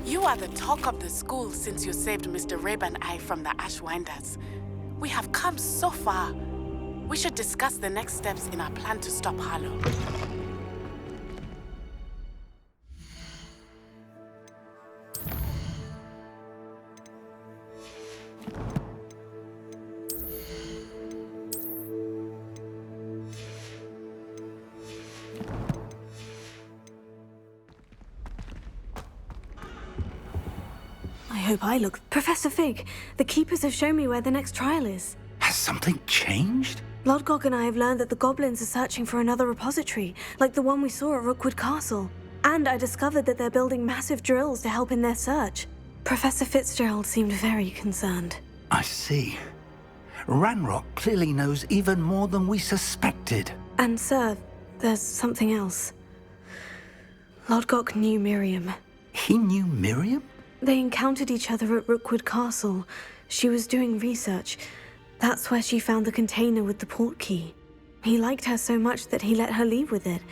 You are the talk of the school since you saved Mr. Rabe and I from the Ashwinders. We have come so far. We should discuss the next steps in our plan to stop Harlow. I hope I look... Professor Fig, the Keepers have shown me where the next trial is. Has something changed? Lodgok and I have learned that the goblins are searching for another repository, like the one we saw at Rookwood Castle. And I discovered that they're building massive drills to help in their search. Professor Fitzgerald seemed very concerned. I see. Ranrock clearly knows even more than we suspected. And sir, there's something else. Lodgok knew Miriam. He knew Miriam? They encountered each other at Rookwood Castle. She was doing research. That's where she found the container with the port key. He liked her so much that he let her leave with it,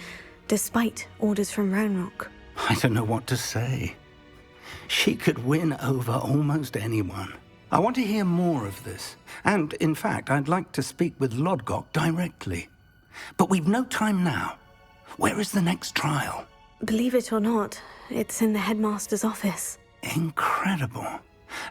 despite orders from Ranrock. I don't know what to say. She could win over almost anyone. I want to hear more of this. And, in fact, I'd like to speak with Lodgok directly. But we've no time now. Where is the next trial? Believe it or not, it's in the headmaster's office. Incredible.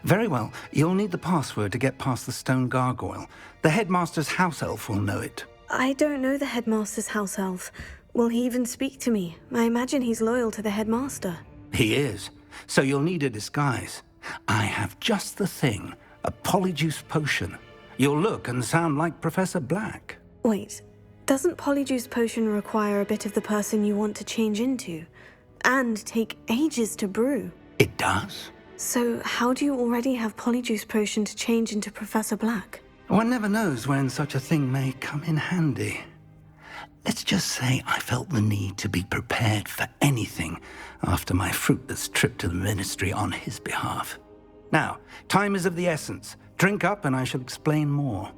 Very well, you'll need the password to get past the stone gargoyle. The headmaster's house elf will know it. I don't know the headmaster's house elf. Will he even speak to me? I imagine he's loyal to the headmaster. He is. So you'll need a disguise. I have just the thing. A polyjuice potion. You'll look and sound like Professor Black. Wait, doesn't polyjuice potion require a bit of the person you want to change into? And take ages to brew? It does. So how do you already have polyjuice potion to change into Professor Black? One never knows when such a thing may come in handy. Let's just say I felt the need to be prepared for anything after my fruitless trip to the ministry on his behalf. Now, time is of the essence. Drink up and I shall explain more.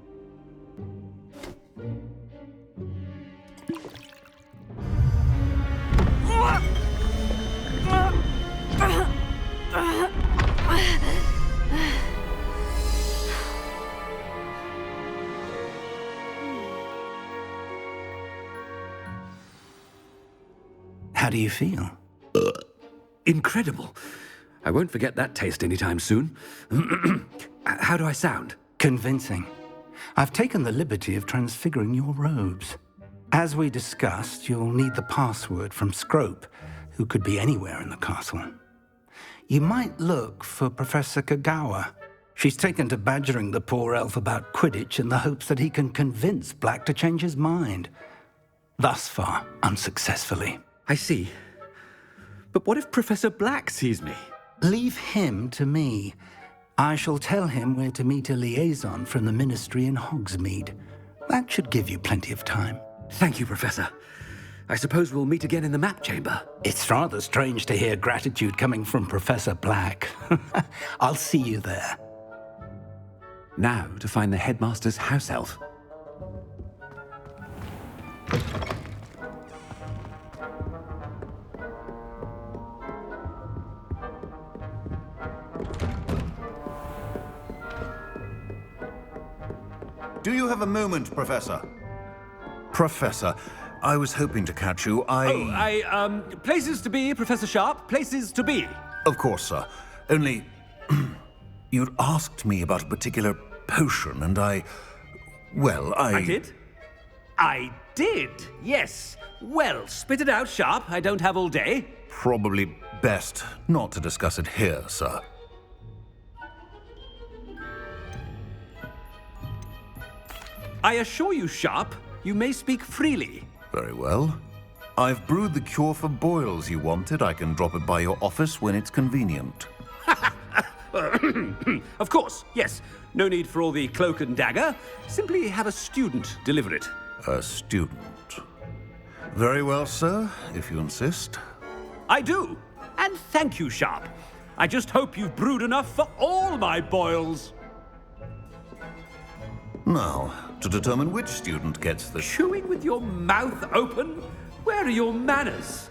How do you feel? Incredible. I won't forget that taste anytime soon. How do I sound? Convincing. I've taken the liberty of transfiguring your robes. As we discussed, you'll need the password from Scrope, who could be anywhere in the castle. You might look for Professor Kagawa. She's taken to badgering the poor elf about Quidditch in the hopes that he can convince Black to change his mind. Thus far, unsuccessfully. I see. But what if Professor Black sees me? Leave him to me. I shall tell him where to meet a liaison from the ministry in Hogsmeade. That should give you plenty of time. Thank you, Professor. I suppose we'll meet again in the map chamber. It's rather strange to hear gratitude coming from Professor Black. I'll see you there. Now to find the headmaster's house elf. Do you have a moment, Professor? Professor, I was hoping to catch you. Places to be, Professor Sharp. Places to be. Of course, sir. Only... you'd asked me about a particular potion, and I did? I did, yes. Well, spit it out, Sharp. I don't have all day. Probably best not to discuss it here, sir. I assure you, Sharp, you may speak freely. Very well. I've brewed the cure for boils you wanted. I can drop it by your office when it's convenient. Of course, yes. No need for all the cloak and dagger. Simply have a student deliver it. A student. Very well, sir, if you insist. I do. And thank you, Sharp. I just hope you've brewed enough for all my boils. Now, to determine which student gets the... Chewing with your mouth open? Where are your manners?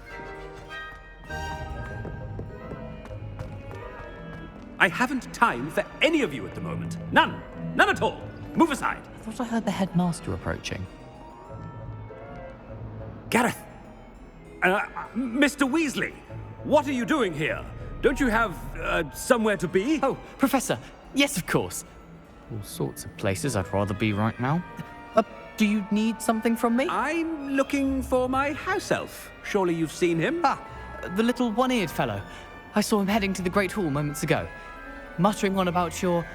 I haven't time for any of you at the moment. None. None at all. Move aside. I thought I heard the headmaster approaching. Gareth! Mr. Weasley, what are you doing here? Don't you have, somewhere to be? Oh, Professor. Yes, of course. All sorts of places I'd rather be right now. Do you need something from me? I'm looking for my house elf. Surely you've seen him? Ah, the little one-eared fellow. I saw him heading to the Great Hall moments ago, muttering on about your,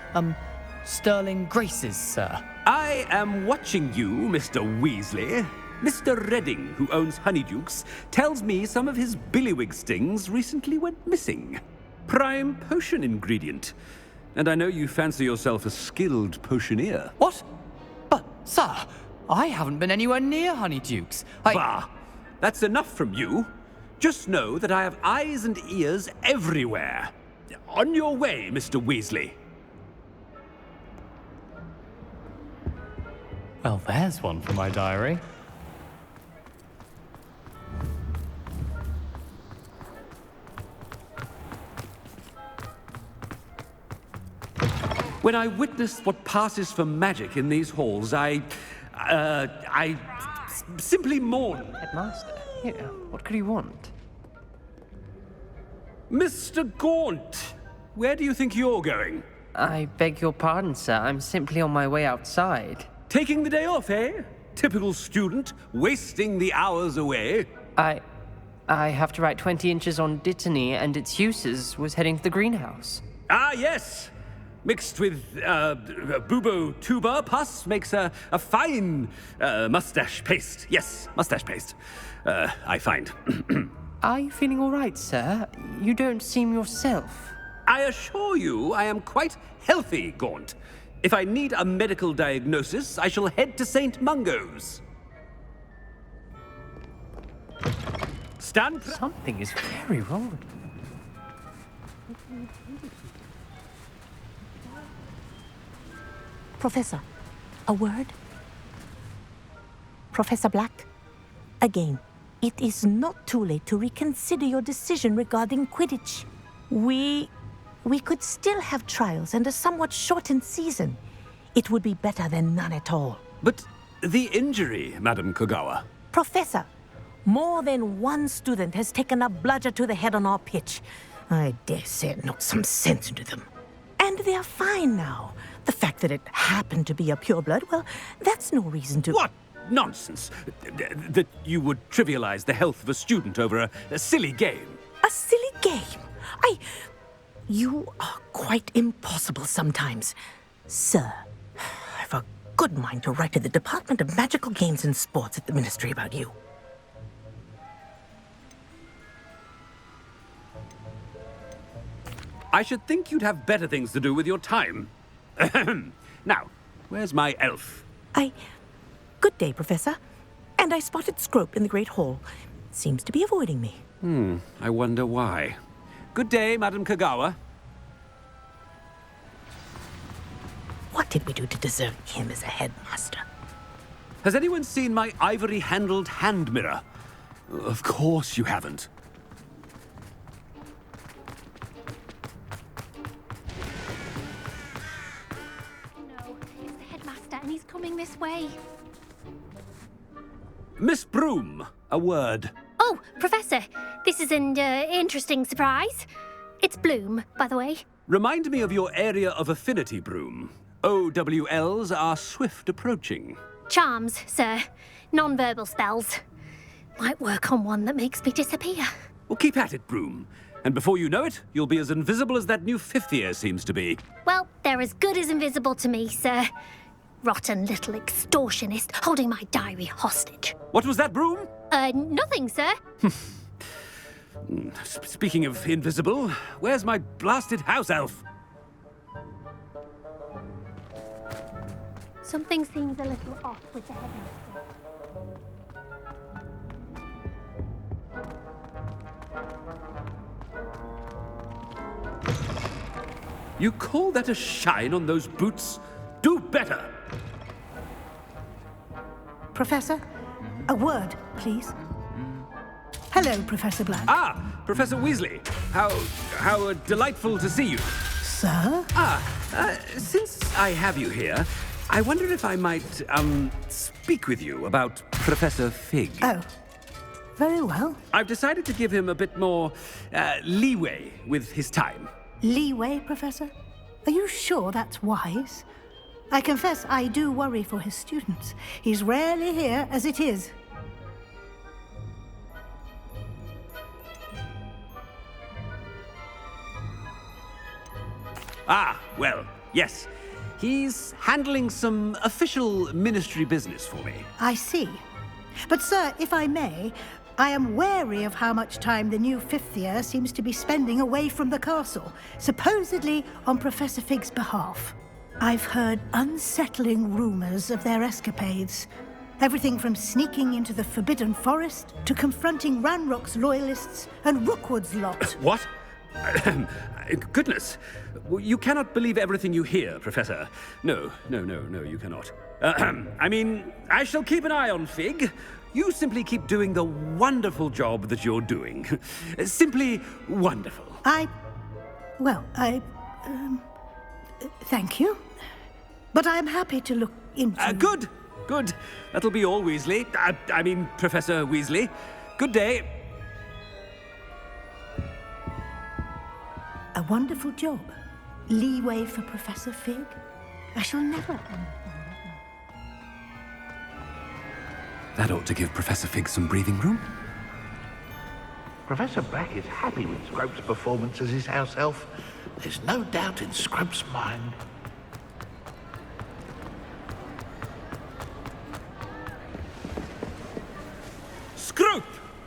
sterling graces, sir. I am watching you, Mr. Weasley. Mr. Redding, who owns Honeydukes, tells me some of his billywig stings recently went missing. Prime potion ingredient. And I know you fancy yourself a skilled potioneer. What? But, sir, I haven't been anywhere near Honeydukes. Bah! That's enough from you. Just know that I have eyes and ears everywhere. On your way, Mr. Weasley. Well, there's one for my diary. When I witness what passes for magic in these halls, I simply mourn. Headmaster, here, what could he want? Mr. Gaunt, where do you think you're going? I beg your pardon, sir. I'm simply on my way outside. Taking the day off, eh? Typical student, wasting the hours away. I have to write 20 inches on Dittany and its uses. Was heading to the greenhouse. Ah, yes. Mixed with bubo tuber pus makes a fine mustache paste. Yes, mustache paste. I find. Are you feeling all right, sir? You don't seem yourself. I assure you I am quite healthy, Gaunt. If I need a medical diagnosis, I shall head to St. Mungo's. Something is very wrong. Professor, a word? Professor Black, again, it is not too late to reconsider your decision regarding Quidditch. We could still have trials and a somewhat shortened season. It would be better than none at all. But the injury, Madam Kogawa. Professor, more than one student has taken a bludger to the head on our pitch. I dare say it knocked some sense into them. And they're fine now. The fact that it happened to be a pureblood, well, that's no reason to... What nonsense! That you would trivialize the health of a student over a silly game. A silly game? You are quite impossible sometimes. Sir, I've a good mind to write to the Department of Magical Games and Sports at the Ministry about you. I should think you'd have better things to do with your time. Now, where's my elf? Good day, Professor. And I spotted Scrope in the Great Hall. Seems to be avoiding me. I wonder why. Good day, Madam Kogawa. What did we do to deserve him as a headmaster? Has anyone seen my ivory-handled hand mirror? Of course you haven't. No, it's the headmaster and he's coming this way. Miss Broom, a word. Oh, Professor, this is an interesting surprise. It's Bloom, by the way. Remind me of your area of affinity, Broom. OWLs are swift approaching. Charms, sir. Non-verbal spells. Might work on one that makes me disappear. Well, keep at it, Broom. And before you know it, you'll be as invisible as that new fifth year seems to be. Well, they're as good as invisible to me, sir. Rotten little extortionist holding my diary hostage. What was that, Broom? Nothing, sir. Speaking of invisible, where's my blasted house elf? Something seems a little off with the headmaster. You call that a shine on those boots? Do better! Professor, a word, please. Hello, Professor Black. Ah, Professor Weasley. How delightful to see you. Sir? Since I have you here, I wonder if I might, speak with you about Professor Fig. Oh, very well. I've decided to give him a bit more, leeway with his time. Leeway, Professor? Are you sure that's wise? I confess I do worry for his students. He's rarely here as it is. Well, yes. He's handling some official ministry business for me. I see. But, sir, if I may, I am wary of how much time the new fifth year seems to be spending away from the castle, supposedly on Professor Fig's behalf. I've heard unsettling rumors of their escapades. Everything from sneaking into the Forbidden Forest to confronting Ranrock's loyalists and Rookwood's lot. What? Goodness. You cannot believe everything you hear, Professor. No, you cannot. I mean, I shall keep an eye on Fig. You simply keep doing the wonderful job that you're doing. Simply wonderful. Thank you. But I'm happy to look into... Good. That'll be all, Weasley. I mean, Professor Weasley. Good day. A wonderful job. Leeway for Professor Fig? I shall never... That ought to give Professor Fig some breathing room. Professor Black is happy with Scrope's performance as his house elf. There's no doubt in Scrope's mind. Scrope!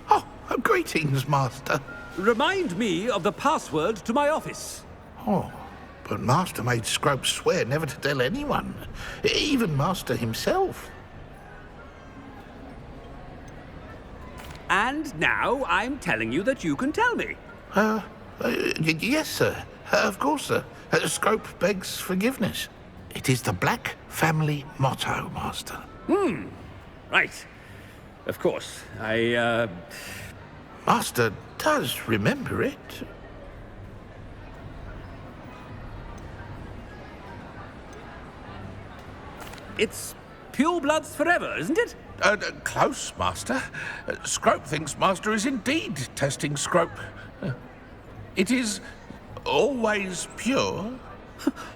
Oh, greetings, Master. Remind me of the password to my office. Oh, but Master made Scrope swear never to tell anyone, even Master himself. And now I'm telling you that you can tell me. Yes, sir. Of course, sir. Scrope begs forgiveness. It is the Black family motto, Master. Right. Of course. Master does remember it. It's pure bloods forever, isn't it? Close, Master. Scrope thinks Master is indeed testing Scrope. It is always pure.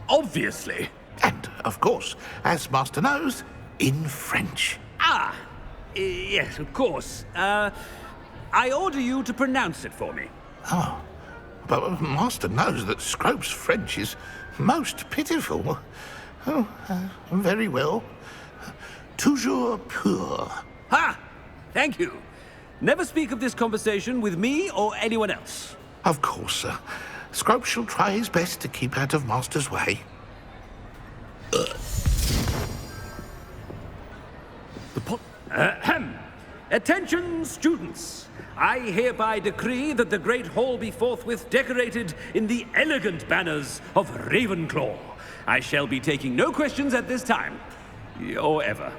Obviously. And, of course, as Master knows, in French. Yes, of course. I order you to pronounce it for me. Oh, but Master knows that Scrope's French is most pitiful. Oh, very well. Toujours pur. Ha! Thank you. Never speak of this conversation with me or anyone else. Of course, sir. Scrope shall try his best to keep out of Master's way. Attention, students. I hereby decree that the Great Hall be forthwith decorated in the elegant banners of Ravenclaw. I shall be taking no questions at this time. Or ever.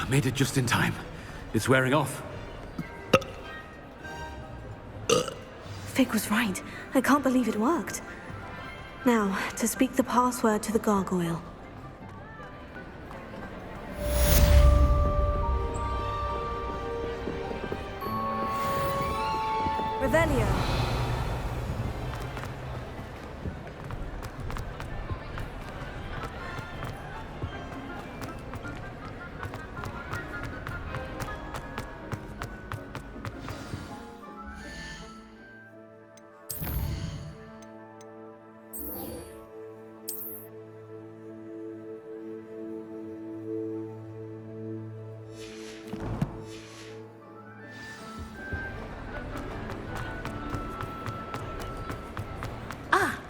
Made it just in time. It's wearing off. Fig was right. I can't believe it worked. Now, to speak the password to the gargoyle. Revelio.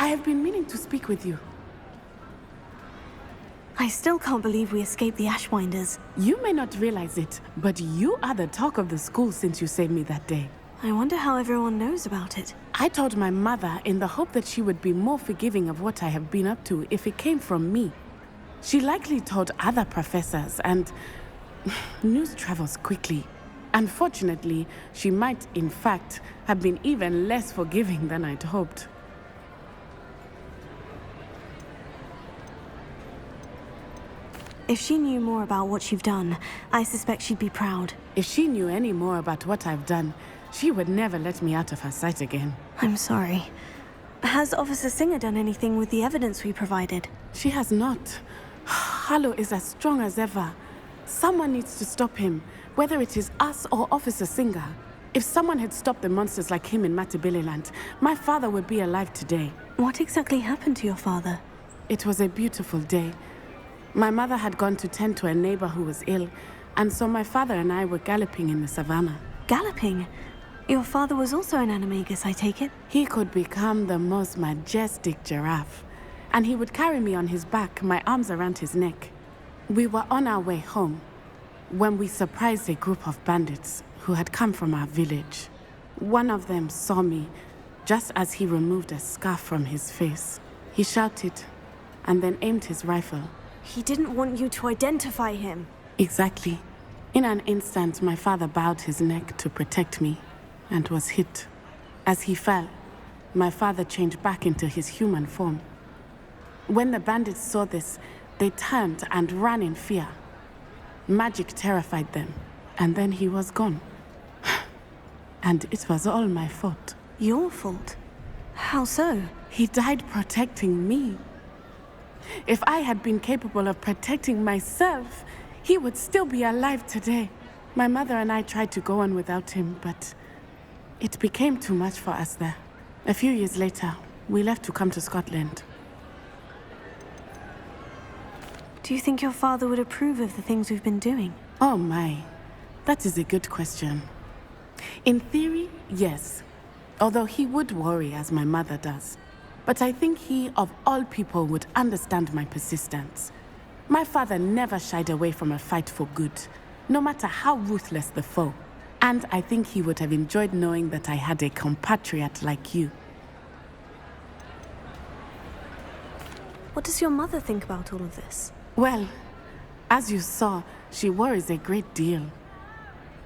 I have been meaning to speak with you. I still can't believe we escaped the Ashwinders. You may not realize it, but you are the talk of the school since you saved me that day. I wonder how everyone knows about it. I told my mother in the hope that she would be more forgiving of what I have been up to if it came from me. She likely told other professors, and news travels quickly. Unfortunately, she might, in fact, have been even less forgiving than I'd hoped. If she knew more about what you've done, I suspect she'd be proud. If she knew any more about what I've done, she would never let me out of her sight again. I'm sorry. Has Officer Singer done anything with the evidence we provided? She has not. Harlow is as strong as ever. Someone needs to stop him, whether it is us or Officer Singer. If someone had stopped the monsters like him in Matabeleland, my father would be alive today. What exactly happened to your father? It was a beautiful day. My mother had gone to tend to a neighbor who was ill, and so my father and I were galloping in the savannah. Galloping? Your father was also an animagus, I take it? He could become the most majestic giraffe, and he would carry me on his back, my arms around his neck. We were on our way home when we surprised a group of bandits who had come from our village. One of them saw me just as he removed a scarf from his face. He shouted and then aimed his rifle. He didn't want you to identify him. Exactly. In an instant, my father bowed his neck to protect me and was hit. As he fell, my father changed back into his human form. When the bandits saw this, they turned and ran in fear. Magic terrified them, and then he was gone. And it was all my fault. Your fault? How so? He died protecting me. If I had been capable of protecting myself, he would still be alive today. My mother and I tried to go on without him, but it became too much for us there. A few years later, we left to come to Scotland. Do you think your father would approve of the things we've been doing? Oh my, that is a good question. In theory, yes. Although he would worry, as my mother does. But I think he, of all people, would understand my persistence. My father never shied away from a fight for good, no matter how ruthless the foe. And I think he would have enjoyed knowing that I had a compatriot like you. What does your mother think about all of this? Well, as you saw, she worries a great deal.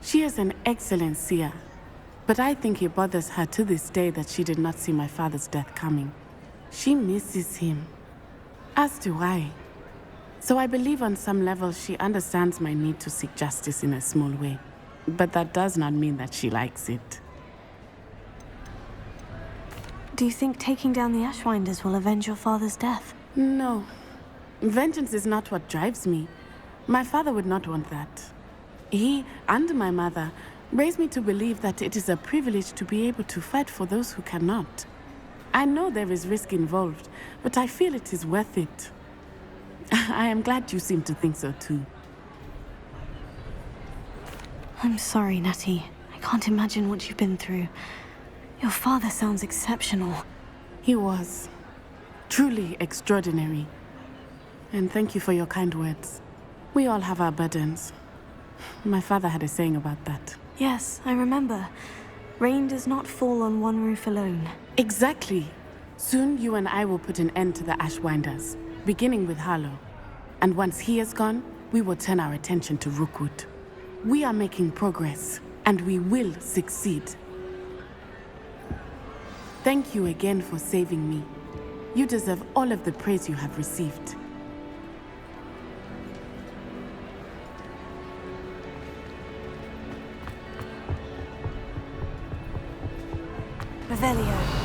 She is an excellent seer, but I think it bothers her to this day that she did not see my father's death coming. She misses him, as do I. So I believe on some level she understands my need to seek justice in a small way. But that does not mean that she likes it. Do you think taking down the Ashwinders will avenge your father's death? No. Vengeance is not what drives me. My father would not want that. He and my mother raised me to believe that it is a privilege to be able to fight for those who cannot. I know there is risk involved, but I feel it is worth it. I am glad you seem to think so too. I'm sorry, Natty. I can't imagine what you've been through. Your father sounds exceptional. He was. Truly extraordinary. And thank you for your kind words. We all have our burdens. My father had a saying about that. Yes, I remember. Rain does not fall on one roof alone. Exactly. Soon you and I will put an end to the Ashwinders, beginning with Harlow. And once he is gone, we will turn our attention to Rookwood. We are making progress, and we will succeed. Thank you again for saving me. You deserve all of the praise you have received. Revelio.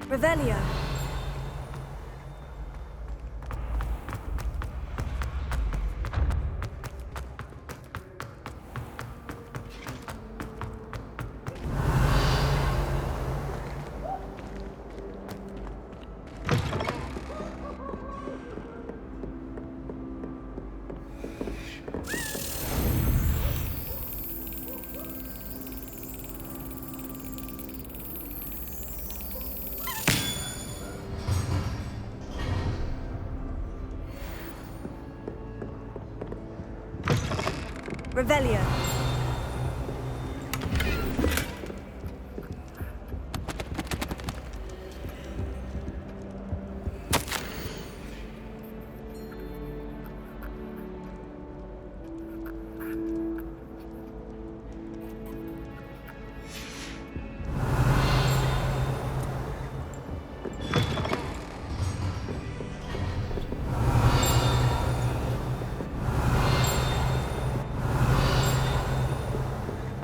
Revelio. Revelio.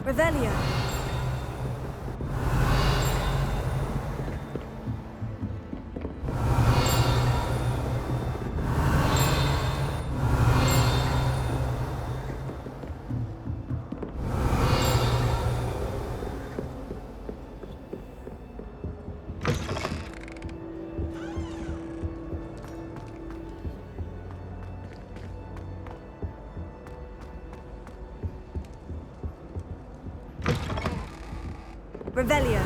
Revelio. Revelio.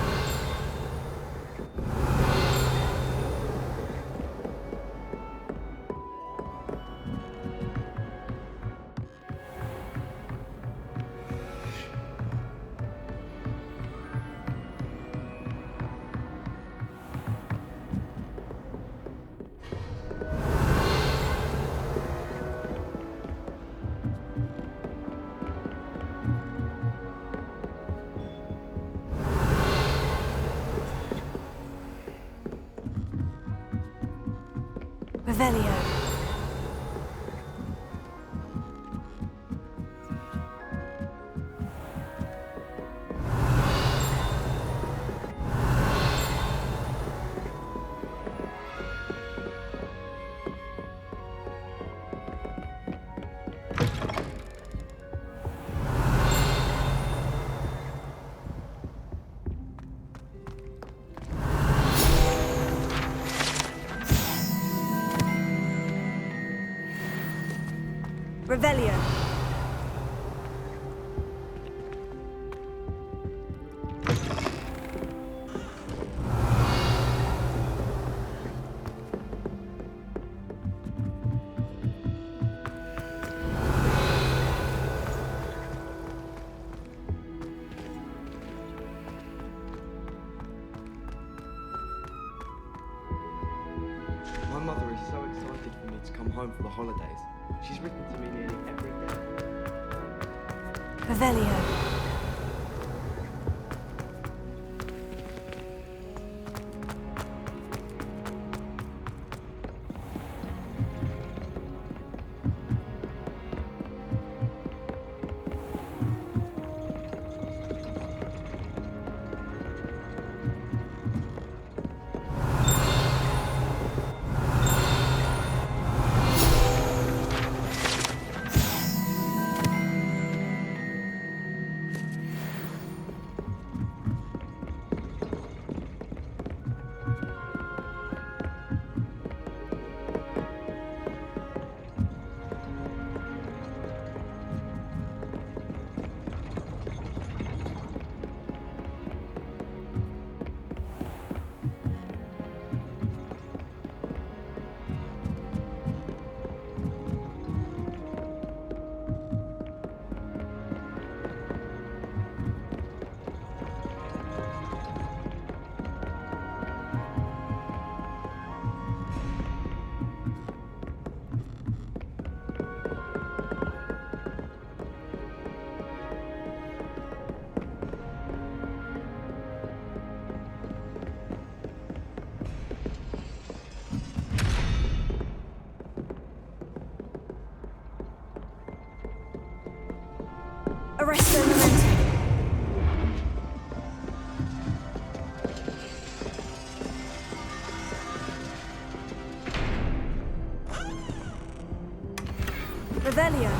Revelio. Revelio. My mother is so excited for me to come home for the holidays. She's written to me nearly every day. Revelio. Arresto Memento. Revelio.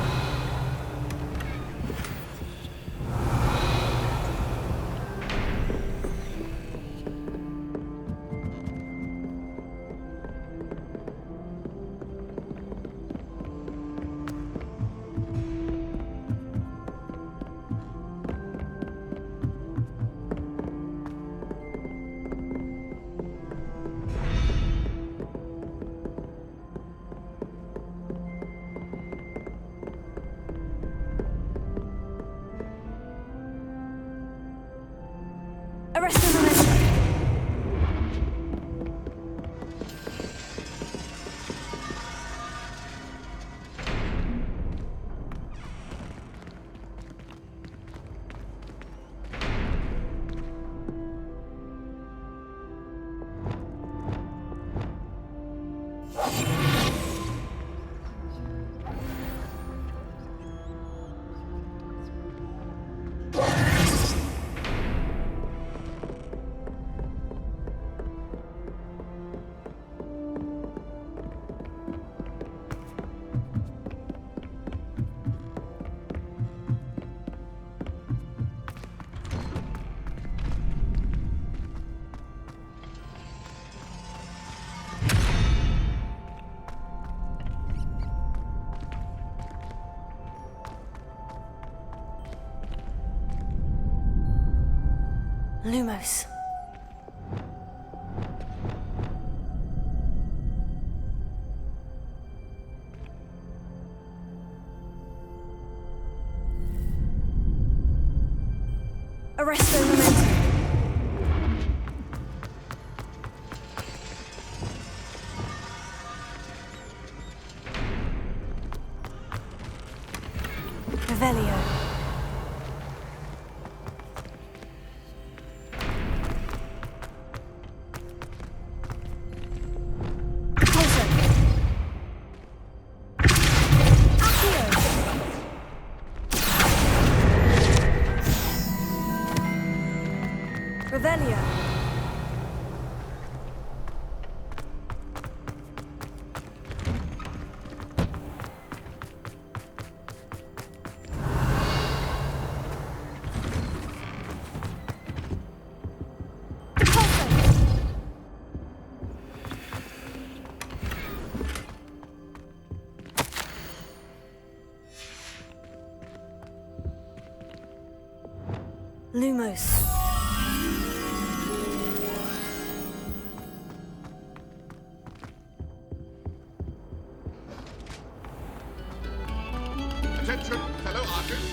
Lumos. Arresto momentum. Revelio. Revelio. Lumos. Attention, fellow artists.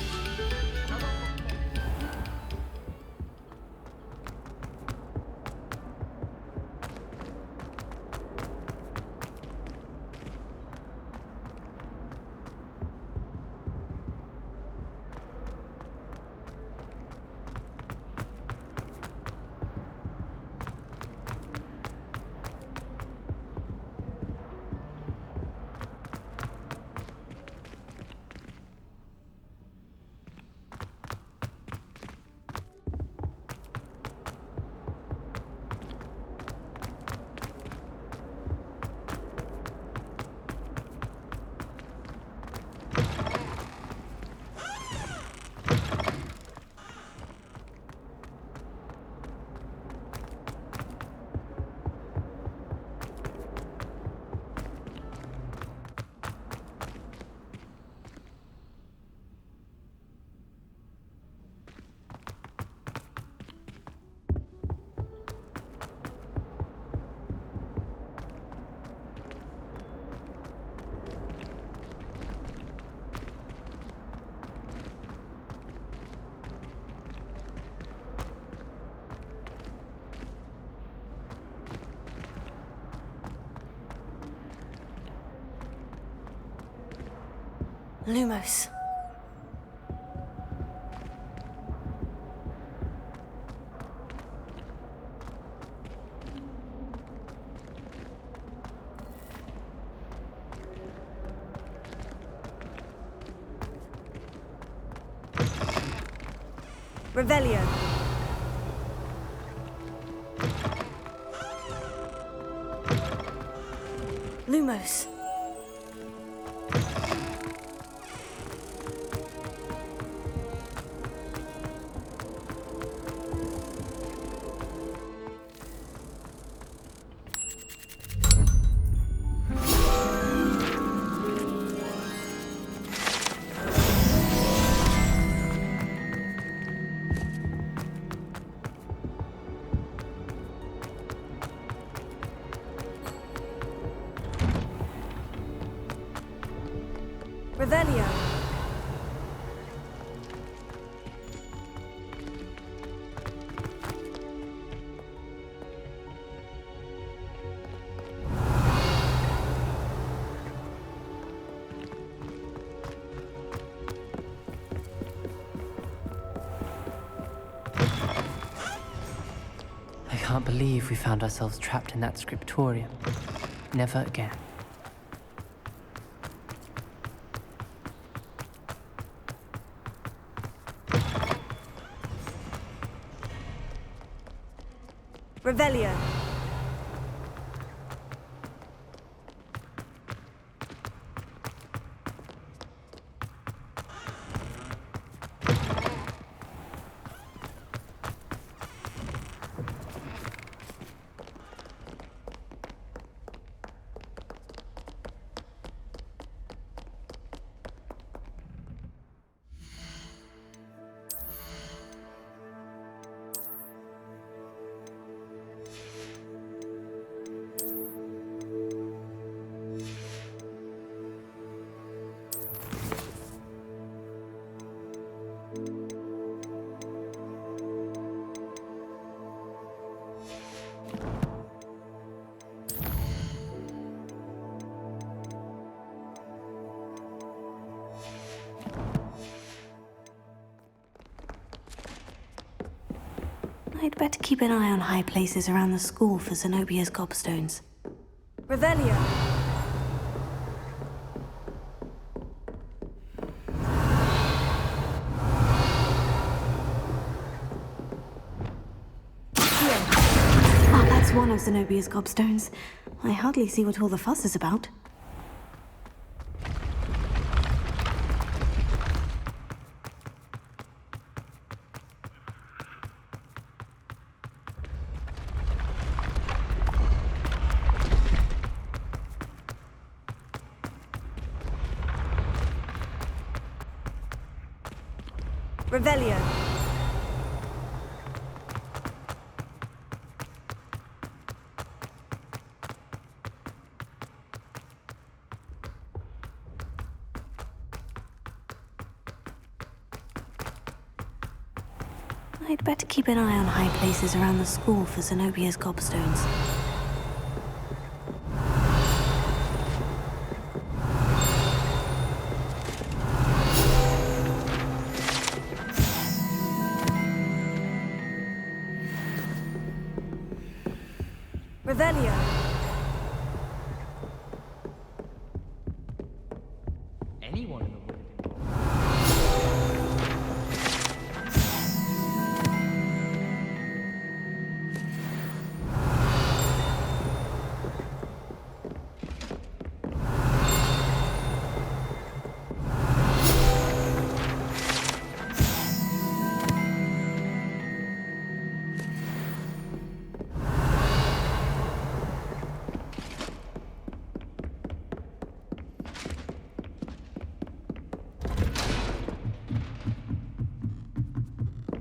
Lumos. Revelio. Lumos. Revelio. I can't believe we found ourselves trapped in that scriptorium. Never again. Revelio. I'd better keep an eye on high places around the school for Zenobia's gobstones. Revelio. Ah, that's one of Zenobia's gobstones. I hardly see what all the fuss is about. Revelio. I'd better keep an eye on high places around the school for Zenobia's gobstones. Revelio. Anyone in the world?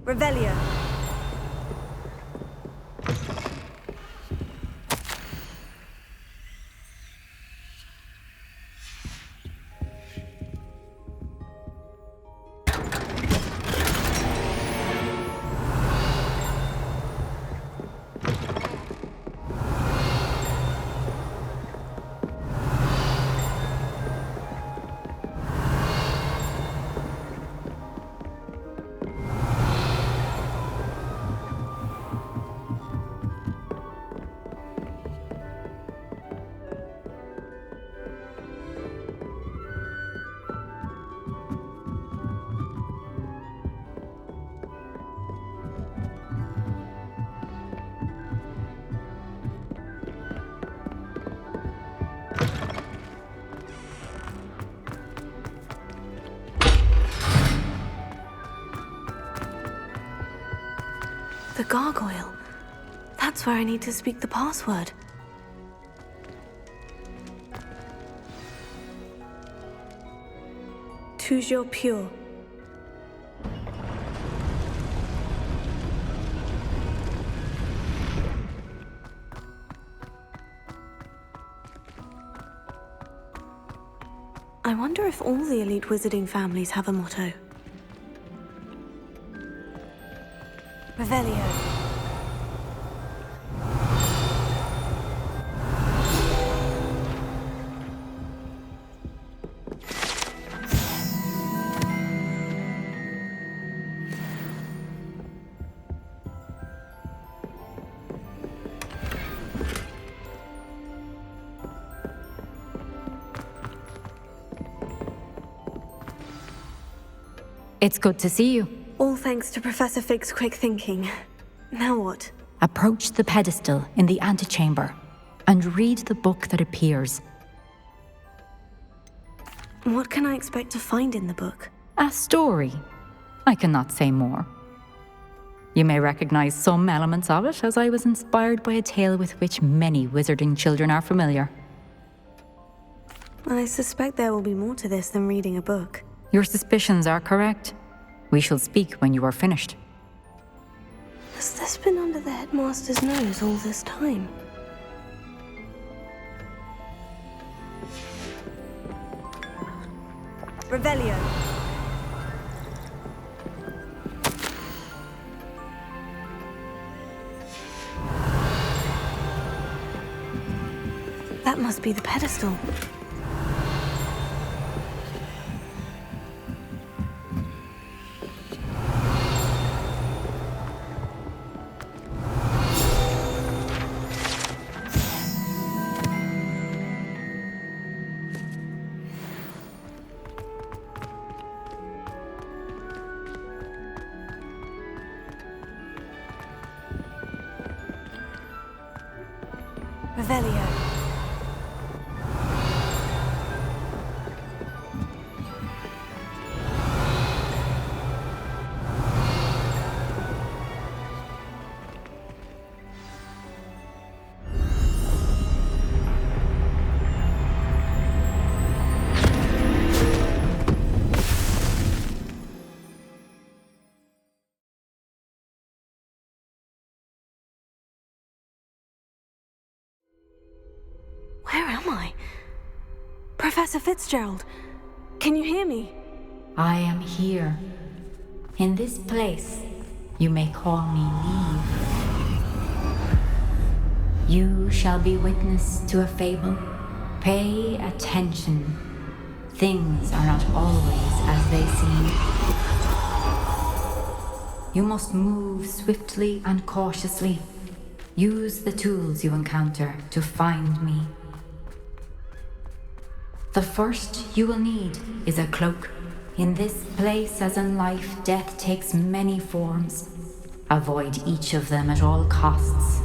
Revelio. The gargoyle. That's where I need to speak the password. Toujours pure. I wonder if all the elite wizarding families have a motto. Revelio. It's good to see you. All thanks to Professor Fig's quick thinking. Now what? Approach the pedestal in the antechamber and read the book that appears. What can I expect to find in the book? A story. I cannot say more. You may recognize some elements of it, as I was inspired by a tale with which many wizarding children are familiar. I suspect there will be more to this than reading a book. Your suspicions are correct. We shall speak when you are finished. Has this been under the headmaster's nose all this time? Revelio. That must be the pedestal. Revelio. Where am I? Professor Fitzgerald, can you hear me? I am here. In this place, you may call me Neve. You shall be witness to a fable. Pay attention. Things are not always as they seem. You must move swiftly and cautiously. Use the tools you encounter to find me. The first you will need is a cloak. In this place, as in life, death takes many forms. Avoid each of them at all costs.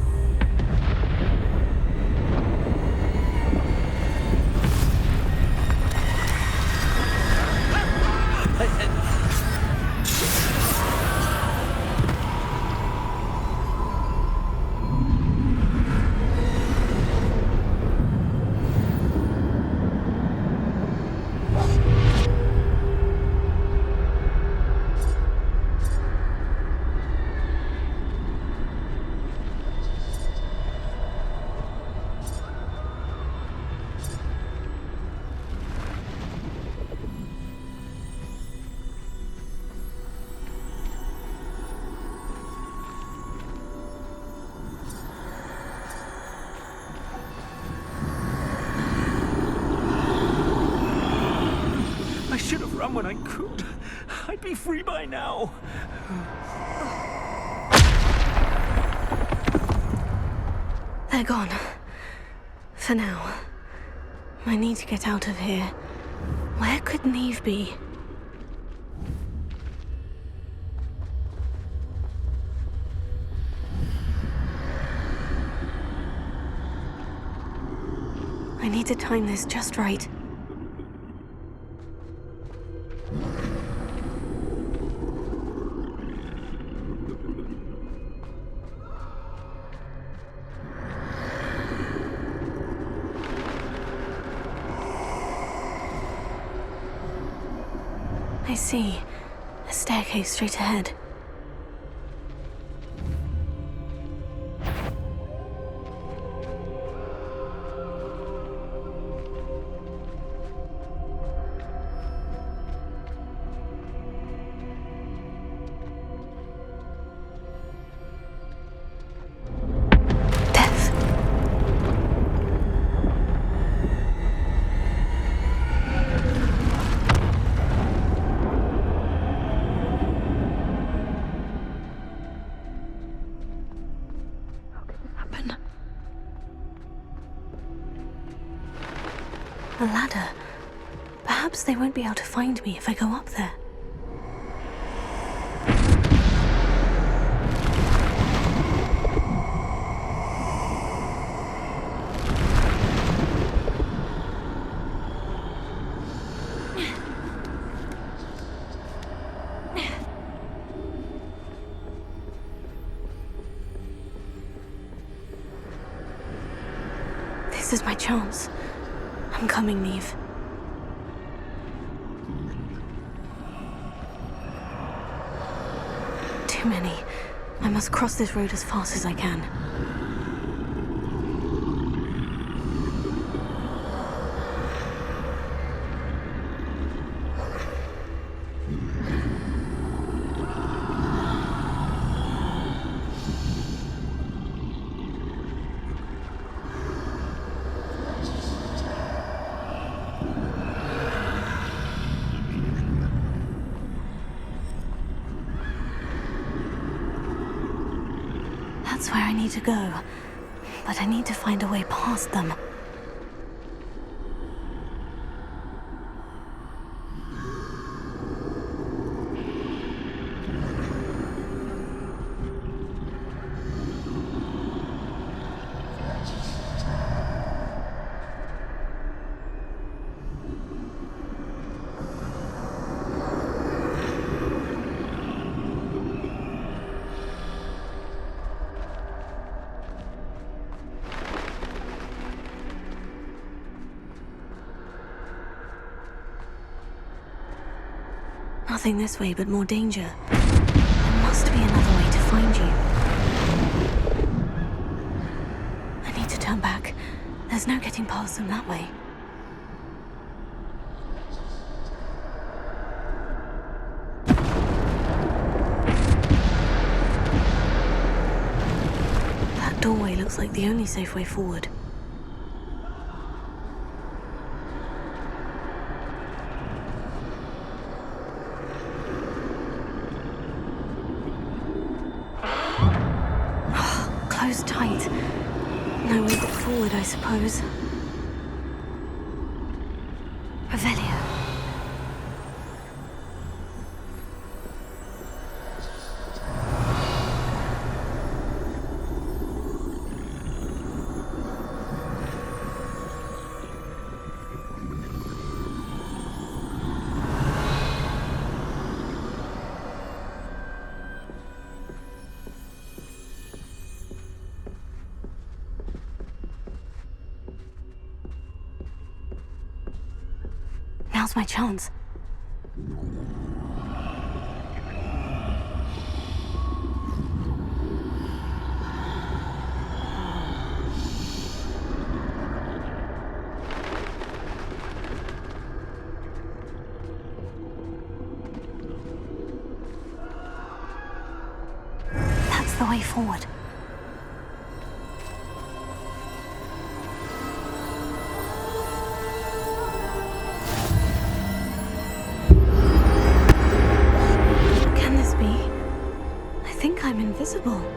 When I could, I'd be free by now. They're gone. For now. I need to get out of here. Where could Neve be? I need to time this just right. I see. A staircase straight ahead. A ladder. Perhaps they won't be able to find me if I go up there. chance. I'm coming, Neve. Too many. I must cross this road as fast as I can. That's where I need to go, but I need to find a way past them. Nothing this way, but more danger. There must be another way to find you. I need to turn back. There's no getting past them that way. That doorway looks like the only safe way forward. Closed tight. No way but forward, I suppose. Revelio. Now's my chance. That's the way forward. I'm invisible.